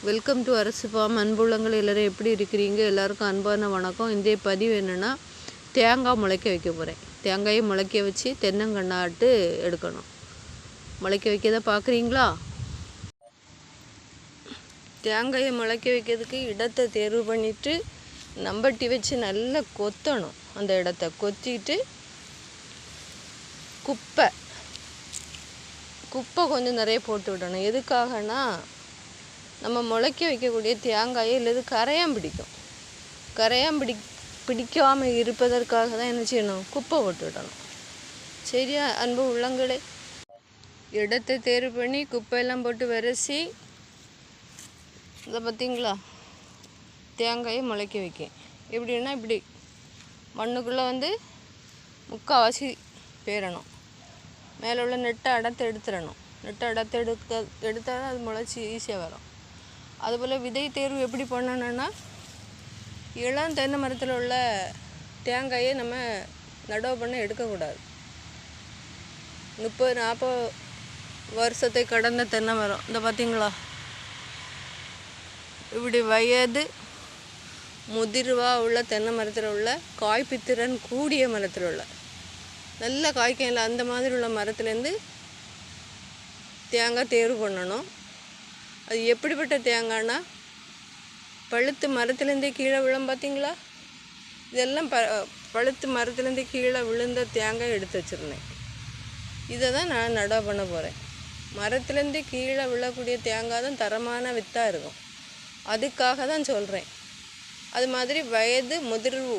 Welcome to அரசு form. அன்புள்ளங்கள் எல்லோரும் எப்படி இருக்கிறீங்க? எல்லாருக்கும் அன்பான வணக்கம். இந்த பதிவு என்னென்னா, தேங்காய் முளைக்க வைக்க போகிறேன். தேங்காயை முளைக்க வச்சு தென்னங்கண்ணாட்டு எடுக்கணும். முளைக்க வைக்கதை பார்க்குறீங்களா? தேங்காயை முளைக்க வைக்கிறதுக்கு இடத்தை தேர்வு பண்ணிவிட்டு நம்பட்டி வச்சு நல்லா கொத்தணும். அந்த இடத்த கொத்திட்டு குப்பை கொஞ்சம் நிறைய போட்டு விடணும். எதுக்காகனா, நம்ம முளைக்க வைக்கக்கூடிய தேங்காயை இல்லது கரையான் பிடிக்காமல் இருப்பதற்காக தான் என்ன செய்யணும், குப்பை போட்டு விடணும். சரியா அன்பு உள்ளங்களே? இடத்தை தேர்வு பண்ணி குப்பையெல்லாம் போட்டு விரசி இதை பார்த்திங்களா, தேங்காயை முளைக்க வைக்க. எப்படின்னா இப்படி மண்ணுக்குள்ளே முக்கால்வாசி பேரணும். மேலே உள்ள நெட்டை அடத்தை எடுத்துடணும். நெட்டை அடத்தை எடுத்தால் தான் அது முளைச்சி ஈஸியாக வரும். அதுபோல் விதை தேர்வு எப்படி பண்ணணுன்னா, இளம் தென்னை மரத்தில் உள்ள தேங்காயை நம்ம நடவு பண்ண எடுக்கக்கூடாது. 30-40 வருஷத்தை கடந்த தென்னை மரம் இந்த பார்த்திங்களா, இப்படி வயது முதிர்வாக உள்ள தென்னை மரத்தில் உள்ள காய்ப்பித்திறன் கூடிய மரத்தில் உள்ள நல்ல காய்க்கல அந்த மாதிரி உள்ள மரத்துலேருந்து தேங்காய் தேர்வு பண்ணணும். அது எப்படிப்பட்ட தேங்காய்னா, பழுத்து மரத்துலேருந்தே கீழே விழும் பார்த்திங்களா, இதெல்லாம் பழுத்து மரத்துலேருந்தே கீழே விழுந்த தேங்காய் எடுத்து வச்சுருந்தேன். இதை தான் நான் நடவு பண்ண போகிறேன். மரத்துலேருந்தே கீழே விழக்கூடிய தேங்காய் தான் தரமான வித்தாக இருக்கும். அதுக்காக தான் சொல்கிறேன். அது மாதிரி வயது முதிர்வு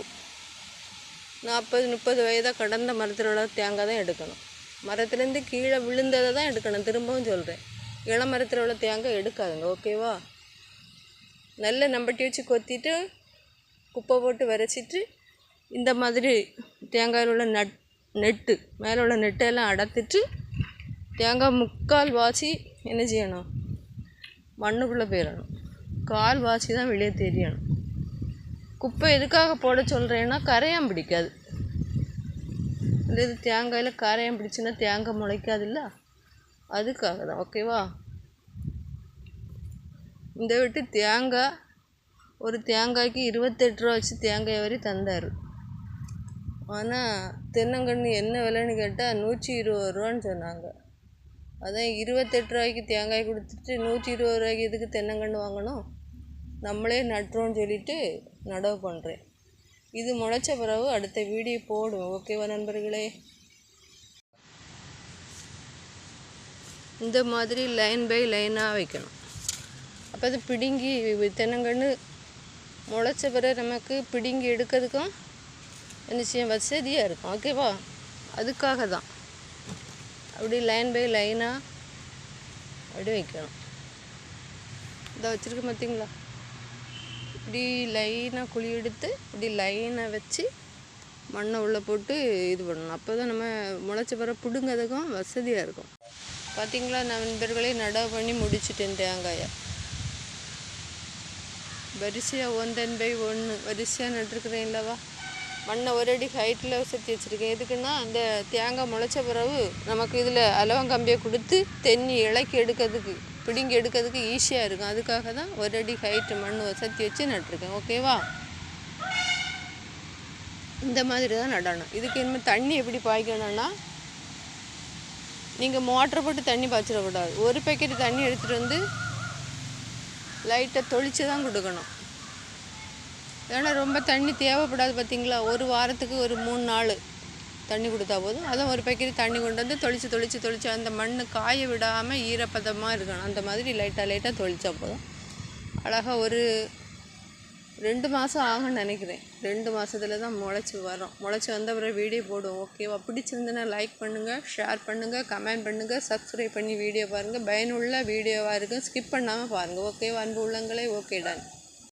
40-30 வயதாக கடந்த மரத்தில் உள்ள தேங்காய் தான் எடுக்கணும். மரத்துலேருந்து கீழே விழுந்ததை தான் எடுக்கணும். திரும்பவும் சொல்கிறேன், இளம் மரத்தில் உள்ள தேங்காய் எடுக்காதுங்க. ஓகேவா? நல்ல நம்பட்டி வச்சு கொத்திட்டு குப்பை போட்டு விரைச்சிட்டு இந்த மாதிரி தேங்காயில் உள்ள நெட்டு மேலே உள்ள நெட்டெல்லாம் அடத்துட்டு தேங்காய் முக்கால் வாசி என்ன செய்யணும், மண்ணுக்குள்ளே போயிடணும். கால் வாசி தான் வெளியே தெரியணும். குப்பை எதுக்காக போட சொல்கிறேன்னா, கரையான் பிடிக்காது. இந்த இது தேங்காயில் கரையான் பிடிச்சுன்னா தேங்காய் முளைக்காதுல்ல, அதுக்காக தான். ஓகேவா? இந்த விட்டு தேங்காய் ஒரு தேங்காய்க்கு 28 ரூபா வச்சு தேங்காய் வரி தந்தார். ஆனால் தென்னங்கன்று என்ன விலைன்னு கேட்டால் 120 ரூபான்னு சொன்னாங்க. அதான் 28 ரூபாய்க்கு தேங்காய் கொடுத்துட்டு 120 ரூபாய்க்கு எதுக்கு தென்னங்கன்று வாங்கணும், நம்மளே நட்டுறோன்னு சொல்லிட்டு நடவு பண்ணுறேன். இது முளைச்ச பிறகு அடுத்த வீடியோ போடுவேன். ஓகேவா நண்பர்களே? இந்த மாதிரி லைன் பை லைனாக வைக்கணும். அப்போ அது பிடுங்கி தென்னங்கன்று முளைச்ச பிறகு நமக்கு பிடுங்கி எடுக்கிறதுக்கும் நிச்சயம் வசதியாக இருக்கும். ஓகேவா? அதுக்காக தான் அப்படி லைன் பை லைனாக அப்படி வைக்கணும். இதை வச்சுருக்க பார்த்திங்களா, இப்படி லைனாக குழி எடுத்து இப்படி லைனாக வச்சு மண்ணை உள்ளே போட்டு இது பண்ணணும். அப்போ தான் நம்ம முளைச்ச பிறகு பிடுங்கிறதுக்கும் வசதியாக இருக்கும். பார்த்திங்களா நண்பர்களே, நடவு பண்ணி முடிச்சுட்டேன். தேங்காயை வரிசையாக 1/1 வரிசையாக நட்டுருக்குறேன் இல்லவா. மண்ணை ஒரு அடி ஹைட்டில் சுற்றி வச்சுருக்கேன். எதுக்குன்னா, அந்த தேங்காய் முளைச்ச பிறகு நமக்கு இதில் அலவங்கம்பியை கொடுத்து தென்னி இலைக்கி எடுக்கிறதுக்கு பிடுங்கி எடுக்கிறதுக்கு ஈஸியாக இருக்கும். அதுக்காக தான் ஒரு அடி ஹைட்டு மண் வசதி வச்சு நட்டுருக்கேன். ஓகேவா? இந்த மாதிரி தான் நடணும். இதுக்கு இனிமேல் தண்ணி எப்படி பாய்க்கணும்னா, நீங்கள் மோட்டரை போட்டு தண்ணி பாய்ச்சிடக்கூடாது. ஒரு பேக்கெட் தண்ணி எடுத்துகிட்டு லைட்டாக தொளிச்சு தான் கொடுக்கணும். ஏன்னா ரொம்ப தண்ணி தேவைப்படாது. பார்த்திங்களா, ஒரு வாரத்துக்கு ஒரு 3 நாள் தண்ணி கொடுத்தா போதும். அதுவும் ஒரு பேக்கெட் தண்ணி கொண்டு தொளிச்சு அந்த மண் காய விடாமல் ஈரப்பதமாக இருக்கணும். அந்த மாதிரி லைட்டாக தொளிச்சா போதும். அழகாக ஒரு 2 மாதம் ஆகும்னு நினைக்கிறேன். 2 மாதத்துல தான் முளைச்சி வரும். முளைச்சி வந்த பிறகு வீடியோ போடுவோம். ஓகேவா? பிடிச்சிருந்துன்னா லைக் பண்ணுங்கள், ஷேர் பண்ணுங்கள், கமெண்ட் பண்ணுங்கள், சப்ஸ்கிரைப் பண்ணி வீடியோ பாருங்கள். பயனுள்ள வீடியோவாக இருக்கும். ஸ்கிப் பண்ணாமல் பாருங்கள். ஓகேவா அன்பு உள்ளங்களே? Okay ton.